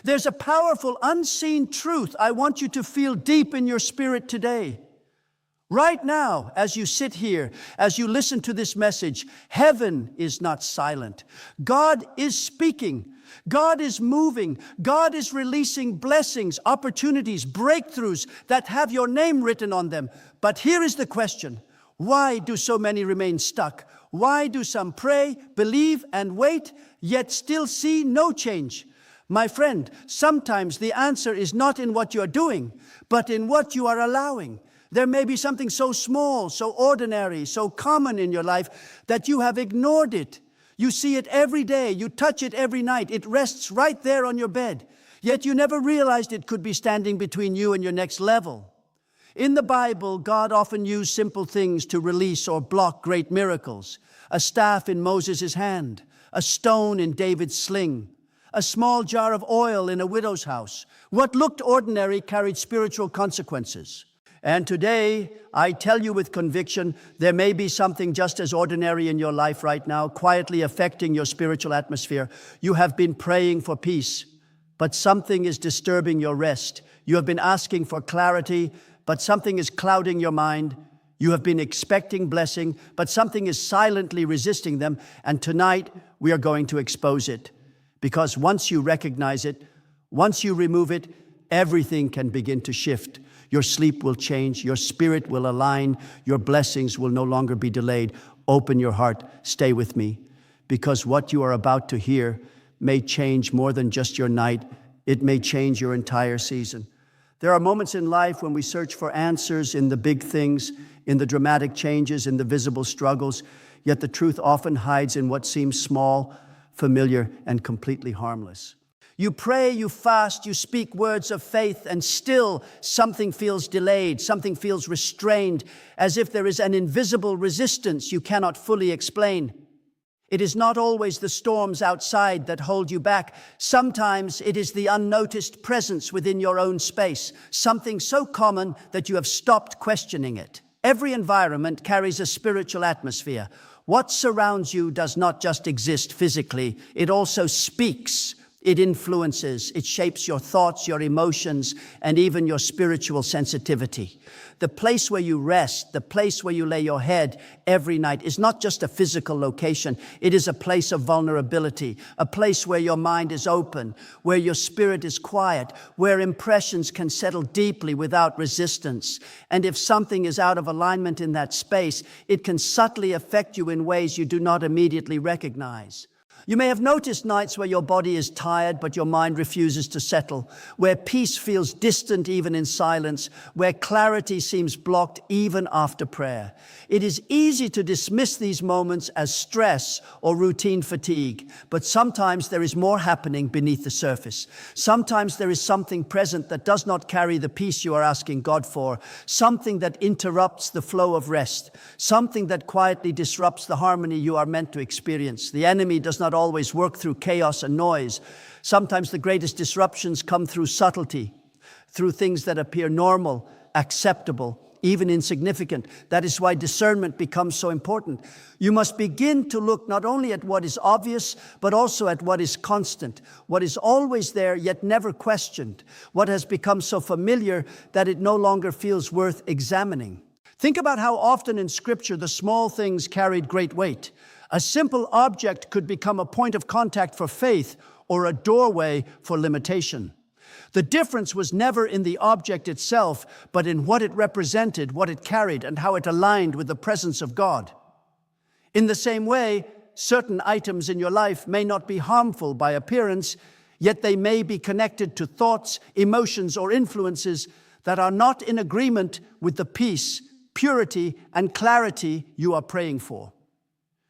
There's a powerful, unseen truth I want you to feel deep in your spirit today. Right now, as you sit here, as you listen to this message, heaven is not silent. God is speaking. God is moving. God is releasing blessings, opportunities, breakthroughs that have your name written on them. But here is the question. Why do so many remain stuck? Why do some pray, believe, and wait, yet still see no change? My friend, sometimes the answer is not in what you're doing, but in what you are allowing. There may be something so small, so ordinary, so common in your life that you have ignored it. You see it every day, you touch it every night, it rests right there on your bed. Yet you never realized it could be standing between you and your next level. In the Bible, God often used simple things to release or block great miracles. A staff in Moses' hand, a stone in David's sling, a small jar of oil in a widow's house. What looked ordinary carried spiritual consequences. And today, I tell you with conviction, there may be something just as ordinary in your life right now, quietly affecting your spiritual atmosphere. You have been praying for peace, but something is disturbing your rest. You have been asking for clarity, but something is clouding your mind. You have been expecting blessing, but something is silently resisting them. And tonight, we are going to expose it. Because once you recognize it, once you remove it, everything can begin to shift. Your sleep will change, your spirit will align, your blessings will no longer be delayed. Open your heart, stay with me, because what you are about to hear may change more than just your night. It may change your entire season. There are moments in life when we search for answers in the big things, in the dramatic changes, in the visible struggles, yet the truth often hides in what seems small, familiar, and completely harmless. You pray, you fast, you speak words of faith, and still something feels delayed, something feels restrained, as if there is an invisible resistance you cannot fully explain. It is not always the storms outside that hold you back. Sometimes it is the unnoticed presence within your own space, something so common that you have stopped questioning it. Every environment carries a spiritual atmosphere. What surrounds you does not just exist physically, it also speaks. It influences, it shapes your thoughts, your emotions, and even your spiritual sensitivity. The place where you rest, the place where you lay your head every night is not just a physical location. It is a place of vulnerability, a place where your mind is open, where your spirit is quiet, where impressions can settle deeply without resistance. And if something is out of alignment in that space, it can subtly affect you in ways you do not immediately recognize. You may have noticed nights where your body is tired, but your mind refuses to settle, where peace feels distant even in silence, where clarity seems blocked even after prayer. It is easy to dismiss these moments as stress or routine fatigue, but sometimes there is more happening beneath the surface. Sometimes there is something present that does not carry the peace you are asking God for, something that interrupts the flow of rest, something that quietly disrupts the harmony you are meant to experience. The enemy does not always work through chaos and noise. Sometimes the greatest disruptions come through subtlety, through things that appear normal, acceptable, even insignificant. That is why discernment becomes so important. You must begin to look not only at what is obvious, but also at what is constant, what is always there yet never questioned, what has become so familiar that it no longer feels worth examining. Think about how often in Scripture the small things carried great weight. A simple object could become a point of contact for faith or a doorway for limitation. The difference was never in the object itself, but in what it represented, what it carried, and how it aligned with the presence of God. In the same way, certain items in your life may not be harmful by appearance, yet they may be connected to thoughts, emotions, or influences that are not in agreement with the peace, purity, and clarity you are praying for.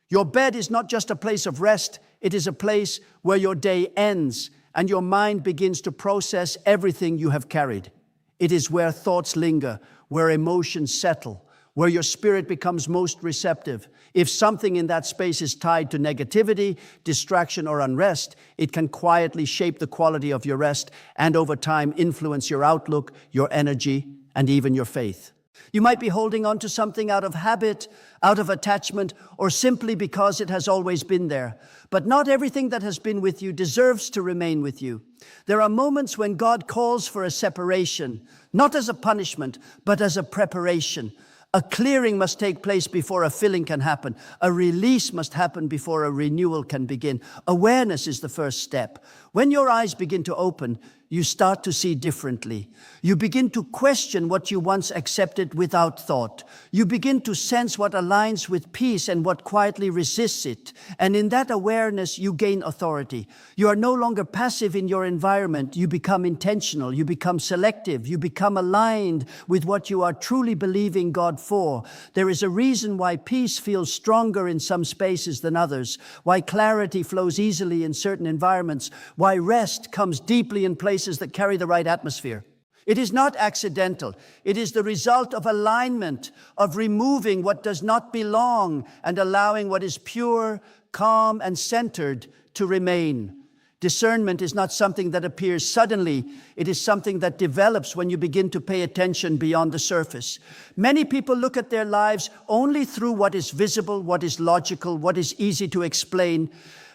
Your bed is not just a place of rest, it is a place where your day ends and your mind begins to process everything you have carried. It is where thoughts linger, where emotions settle, where your spirit becomes most receptive. If something in that space is tied to negativity, distraction, or unrest, it can quietly shape the quality of your rest and over time influence your outlook, your energy, and even your faith. You might be holding on to something out of habit, out of attachment, or simply because it has always been there. But not everything that has been with you deserves to remain with you. There are moments when God calls for a separation, not as a punishment, but as a preparation. A clearing must take place before a filling can happen. A release must happen before a renewal can begin. Awareness is the first step. When your eyes begin to open, you start to see differently. You begin to question what you once accepted without thought. You begin to sense what aligns with peace and what quietly resists it. And in that awareness, you gain authority. You are no longer passive in your environment. You become intentional. You become selective. You become aligned with what you are truly believing God for. There is a reason why peace feels stronger in some spaces than others, why clarity flows easily in certain environments, why rest comes deeply in places that carry the right atmosphere. It is not accidental. It is the result of alignment, of removing what does not belong and allowing what is pure, calm, and centered to remain. Discernment is not something that appears suddenly. It is something that develops when you begin to pay attention beyond the surface. Many people look at their lives only through what is visible, what is logical, what is easy to explain.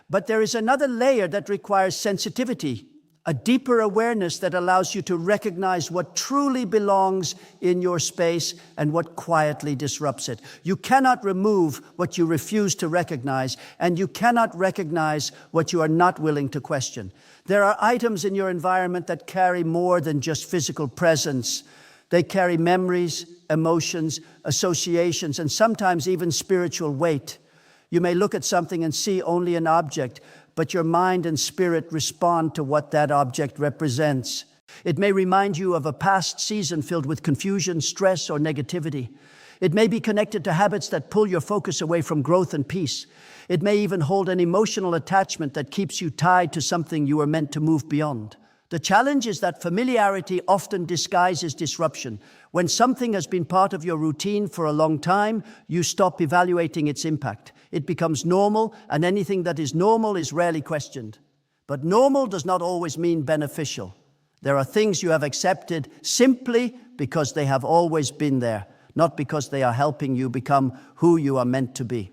But there is another layer that requires sensitivity, a deeper awareness that allows you to recognize what truly belongs in your space and what quietly disrupts it. You cannot remove what you refuse to recognize, and you cannot recognize what you are not willing to question. There are items in your environment that carry more than just physical presence. They carry memories, emotions, associations, and sometimes even spiritual weight. You may look at something and see only an object, but your mind and spirit respond to what that object represents. It may remind you of a past season filled with confusion, stress, or negativity. It may be connected to habits that pull your focus away from growth and peace. It may even hold an emotional attachment that keeps you tied to something you were meant to move beyond. The challenge is that familiarity often disguises disruption. When something has been part of your routine for a long time, you stop evaluating its impact. It becomes normal, and anything that is normal is rarely questioned. But normal does not always mean beneficial. There are things you have accepted simply because they have always been there, not because they are helping you become who you are meant to be.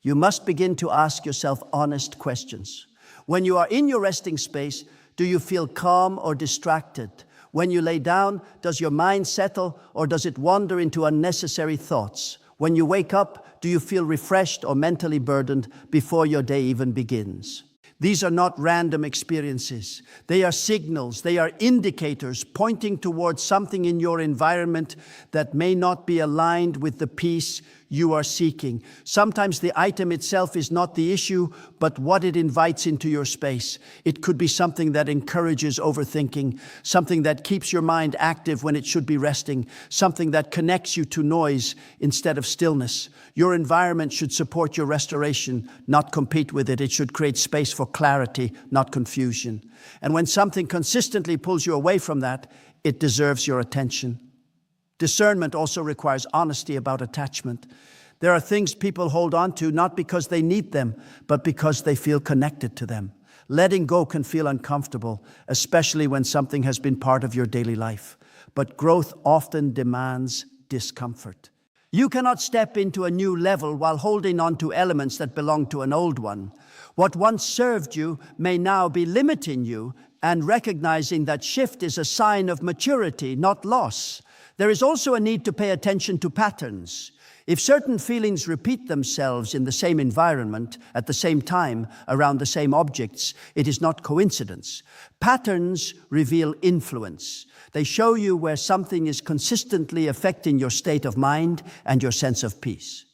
You must begin to ask yourself honest questions. When you are in your resting space, do you feel calm or distracted? When you lay down, does your mind settle or does it wander into unnecessary thoughts? When you wake up, do you feel refreshed or mentally burdened before your day even begins? These are not random experiences. They are signals, they are indicators pointing towards something in your environment that may not be aligned with the peace you are seeking. Sometimes the item itself is not the issue, but what it invites into your space. It could be something that encourages overthinking, something that keeps your mind active when it should be resting, something that connects you to noise instead of stillness. Your environment should support your restoration, not compete with it. It should create space for clarity, not confusion. And when something consistently pulls you away from that, it deserves your attention. Discernment also requires honesty about attachment. There are things people hold on to not because they need them, but because they feel connected to them. Letting go can feel uncomfortable, especially when something has been part of your daily life. But growth often demands discomfort. You cannot step into a new level while holding on to elements that belong to an old one. What once served you may now be limiting you, and recognizing that shift is a sign of maturity, not loss. There is also a need to pay attention to patterns. If certain feelings repeat themselves in the same environment, at the same time, around the same objects, it is not coincidence. Patterns reveal influence. They show you where something is consistently affecting your state of mind and your sense of peace.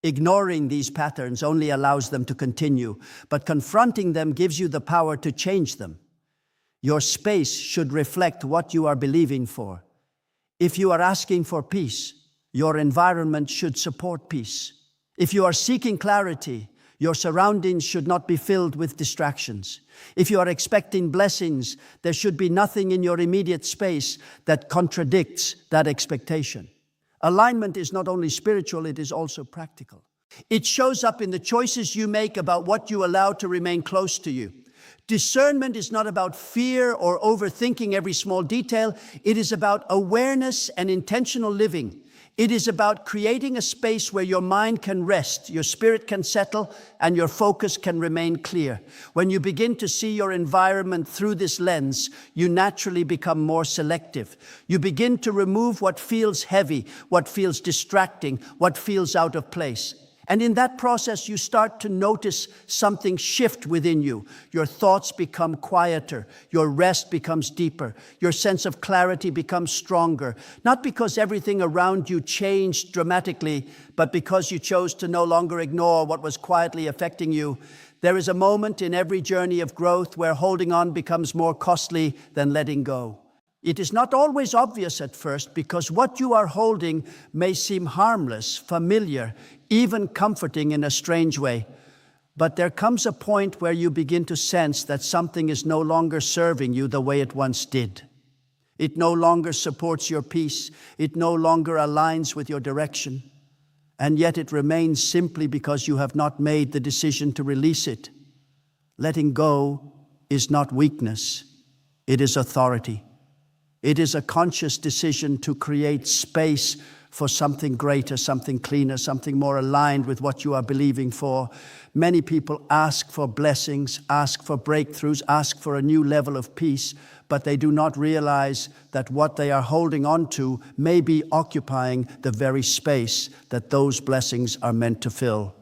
Ignoring these patterns only allows them to continue, but confronting them gives you the power to change them. Your space should reflect what you are believing for. If you are asking for peace, your environment should support peace. If you are seeking clarity, your surroundings should not be filled with distractions. If you are expecting blessings, there should be nothing in your immediate space that contradicts that expectation. Alignment is not only spiritual, it is also practical. It shows up in the choices you make about what you allow to remain close to you. Discernment is not about fear or overthinking every small detail. It is about awareness and intentional living. It is about creating a space where your mind can rest, your spirit can settle, and your focus can remain clear. When you begin to see your environment through this lens, you naturally become more selective. You begin to remove what feels heavy, what feels distracting, what feels out of place. And in that process, you start to notice something shift within you. Your thoughts become quieter. Your rest becomes deeper. Your sense of clarity becomes stronger. Not because everything around you changed dramatically, but because you chose to no longer ignore what was quietly affecting you. There is a moment in every journey of growth where holding on becomes more costly than letting go. It is not always obvious at first because what you are holding may seem harmless, familiar, even comforting in a strange way. But there comes a point where you begin to sense that something is no longer serving you the way it once did. It no longer supports your peace. It no longer aligns with your direction. And yet it remains simply because you have not made the decision to release it. Letting go is not weakness. It is authority. It is a conscious decision to create space for something greater, something cleaner, something more aligned with what you are believing for. Many people ask for blessings, ask for breakthroughs, ask for a new level of peace, but they do not realize that what they are holding on to may be occupying the very space that those blessings are meant to fill.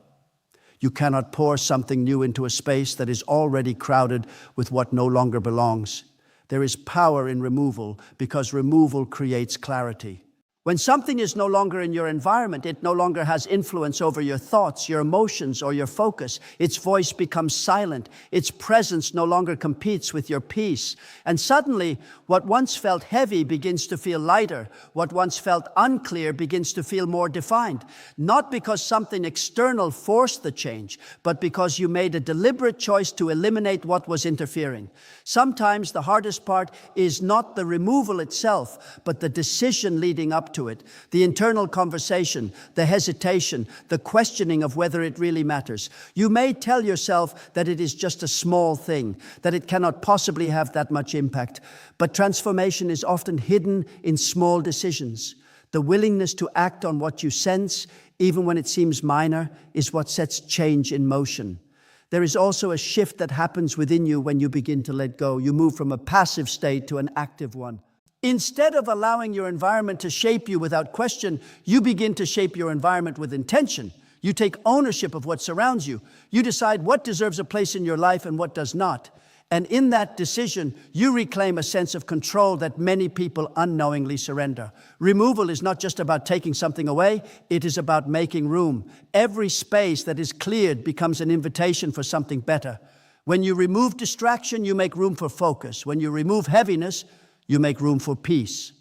You cannot pour something new into a space that is already crowded with what no longer belongs. There is power in removal because removal creates clarity. When something is no longer in your environment, it no longer has influence over your thoughts, your emotions, or your focus. Its voice becomes silent. Its presence no longer competes with your peace. And suddenly, what once felt heavy begins to feel lighter. What once felt unclear begins to feel more defined. Not because something external forced the change, but because you made a deliberate choice to eliminate what was interfering. Sometimes the hardest part is not the removal itself, but the decision leading up to it, the internal conversation, the hesitation, the questioning of whether it really matters. You may tell yourself that it is just a small thing, that it cannot possibly have that much impact, but transformation is often hidden in small decisions. The willingness to act on what you sense, even when it seems minor, is what sets change in motion. There is also a shift that happens within you when you begin to let go. You move from a passive state to an active one. Instead of allowing your environment to shape you without question, you begin to shape your environment with intention. You take ownership of what surrounds you. You decide what deserves a place in your life and what does not. And in that decision, you reclaim a sense of control that many people unknowingly surrender. Removal is not just about taking something away, it is about making room. Every space that is cleared becomes an invitation for something better. When you remove distraction, you make room for focus. When you remove heaviness, you make room for peace.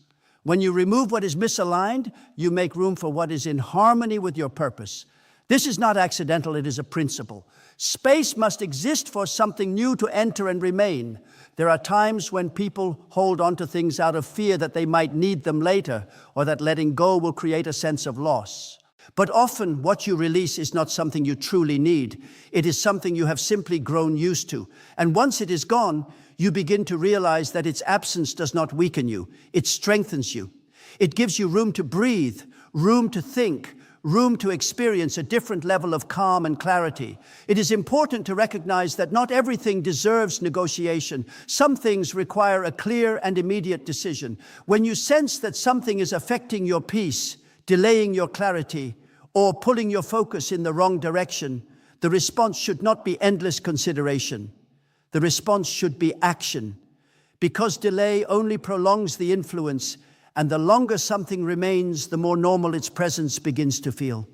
When you remove what is misaligned, you make room for what is in harmony with your purpose. This is not accidental, it is a principle. Space must exist for something new to enter and remain. There are times when people hold on to things out of fear that they might need them later, or that letting go will create a sense of loss. But often what you release is not something you truly need. It is something you have simply grown used to. And once it is gone, you begin to realize that its absence does not weaken you. It strengthens you. It gives you room to breathe, room to think, room to experience a different level of calm and clarity. It is important to recognize that not everything deserves negotiation. Some things require a clear and immediate decision. When you sense that something is affecting your peace, delaying your clarity, or pulling your focus in the wrong direction, the response should not be endless consideration. The response should be action, because delay only prolongs the influence, and the longer something remains, the more normal its presence begins to feel.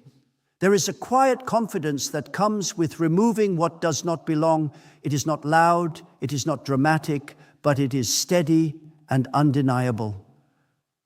There is a quiet confidence that comes with removing what does not belong. It is not loud, it is not dramatic, but it is steady and undeniable.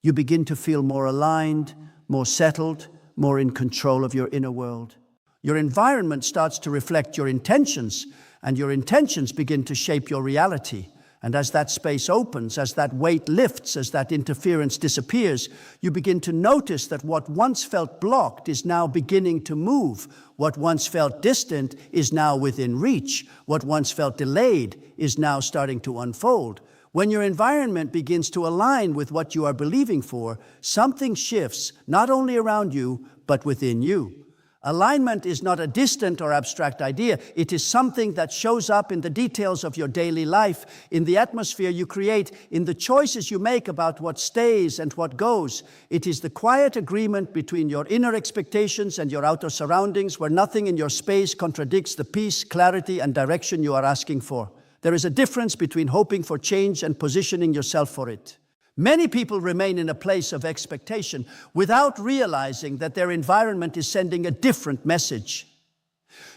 You begin to feel more aligned, more settled, more in control of your inner world. Your environment starts to reflect your intentions, and your intentions begin to shape your reality. And as that space opens, as that weight lifts, as that interference disappears, you begin to notice that what once felt blocked is now beginning to move. What once felt distant is now within reach. What once felt delayed is now starting to unfold. When your environment begins to align with what you are believing for, something shifts not only around you, but within you. Alignment is not a distant or abstract idea. It is something that shows up in the details of your daily life, in the atmosphere you create, in the choices you make about what stays and what goes. It is the quiet agreement between your inner expectations and your outer surroundings, where nothing in your space contradicts the peace, clarity, and direction you are asking for. There is a difference between hoping for change and positioning yourself for it. Many people remain in a place of expectation without realizing that their environment is sending a different message.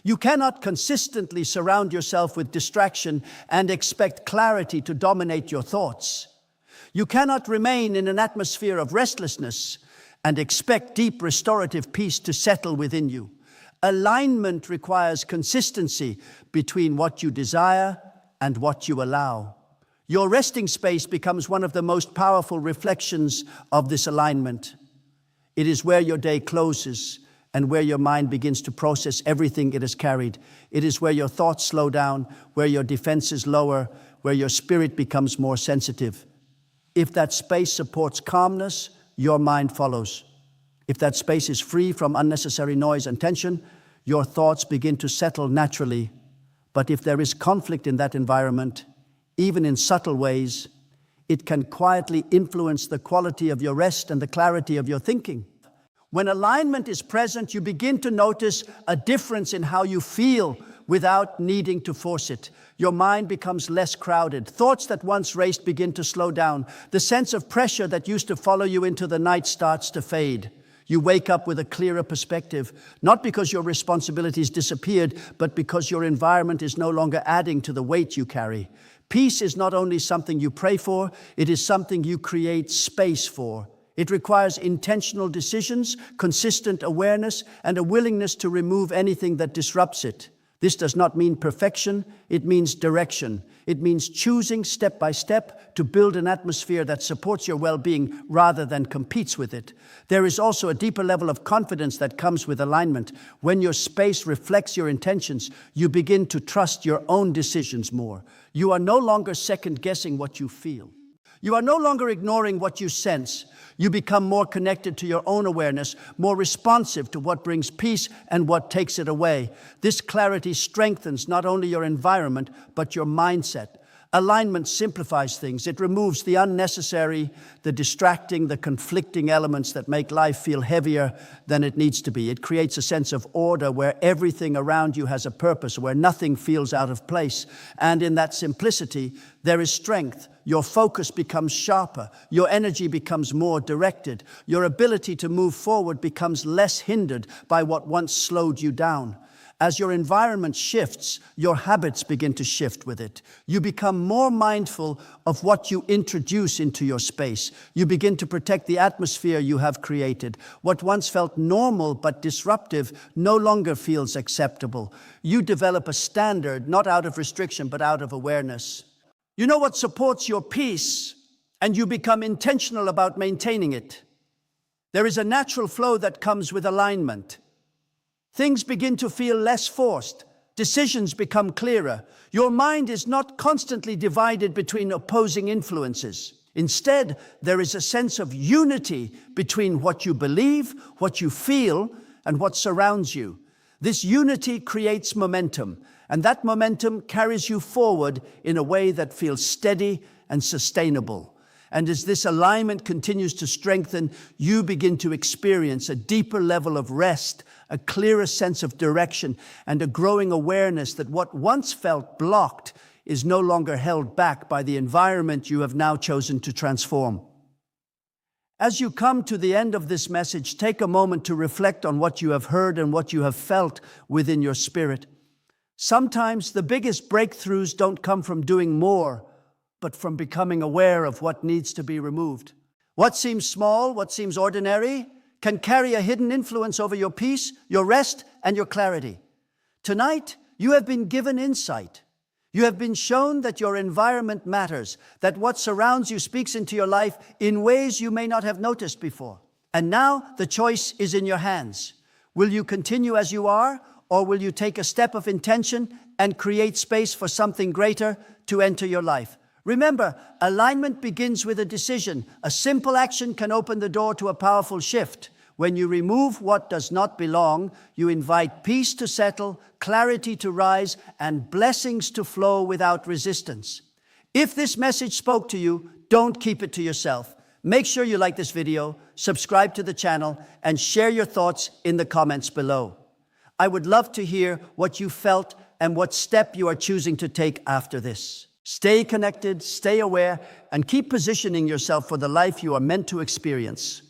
You cannot consistently surround yourself with distraction and expect clarity to dominate your thoughts. You cannot remain in an atmosphere of restlessness and expect deep restorative peace to settle within you. Alignment requires consistency between what you desire and what you allow. Your resting space becomes one of the most powerful reflections of this alignment. It is where your day closes and where your mind begins to process everything it has carried. It is where your thoughts slow down, where your defenses lower, where your spirit becomes more sensitive. If that space supports calmness, your mind follows. If that space is free from unnecessary noise and tension, your thoughts begin to settle naturally. But if there is conflict in that environment, even in subtle ways, it can quietly influence the quality of your rest and the clarity of your thinking. When alignment is present, you begin to notice a difference in how you feel without needing to force it. Your mind becomes less crowded. Thoughts that once raced begin to slow down. The sense of pressure that used to follow you into the night starts to fade. You wake up with a clearer perspective, not because your responsibilities disappeared, but because your environment is no longer adding to the weight you carry. Peace is not only something you pray for, it is something you create space for. It requires intentional decisions, consistent awareness, and a willingness to remove anything that disrupts it. This does not mean perfection, it means direction. It means choosing step by step to build an atmosphere that supports your well-being rather than competes with it. There is also a deeper level of confidence that comes with alignment. When your space reflects your intentions, you begin to trust your own decisions more. You are no longer second-guessing what you feel. You are no longer ignoring what you sense. You become more connected to your own awareness, more responsive to what brings peace and what takes it away. This clarity strengthens not only your environment, but your mindset. Alignment simplifies things. It removes the unnecessary, the distracting, the conflicting elements that make life feel heavier than it needs to be. It creates a sense of order where everything around you has a purpose, where nothing feels out of place. And in that simplicity, there is strength. Your focus becomes sharper. Your energy becomes more directed. Your ability to move forward becomes less hindered by what once slowed you down. As your environment shifts, your habits begin to shift with it. You become more mindful of what you introduce into your space. You begin to protect the atmosphere you have created. What once felt normal but disruptive no longer feels acceptable. You develop a standard, not out of restriction, but out of awareness. You know what supports your peace, and you become intentional about maintaining it. There is a natural flow that comes with alignment. Things begin to feel less forced. Decisions become clearer. Your mind is not constantly divided between opposing influences. Instead, there is a sense of unity between what you believe, what you feel, and what surrounds you. This unity creates momentum, and that momentum carries you forward in a way that feels steady and sustainable. And as this alignment continues to strengthen, you begin to experience a deeper level of rest, a clearer sense of direction, and a growing awareness that what once felt blocked is no longer held back by the environment you have now chosen to transform. As you come to the end of this message, take a moment to reflect on what you have heard and what you have felt within your spirit. Sometimes the biggest breakthroughs don't come from doing more, but from becoming aware of what needs to be removed. What seems small, what seems ordinary, can carry a hidden influence over your peace, your rest, and your clarity. Tonight, you have been given insight. You have been shown that your environment matters, that what surrounds you speaks into your life in ways you may not have noticed before. And now, the choice is in your hands. Will you continue as you are, or will you take a step of intention and create space for something greater to enter your life? Remember, alignment begins with a decision. A simple action can open the door to a powerful shift. When you remove what does not belong, you invite peace to settle, clarity to rise, and blessings to flow without resistance. If this message spoke to you, don't keep it to yourself. Make sure you like this video, subscribe to the channel, and share your thoughts in the comments below. I would love to hear what you felt and what step you are choosing to take after this. Stay connected, stay aware, and keep positioning yourself for the life you are meant to experience.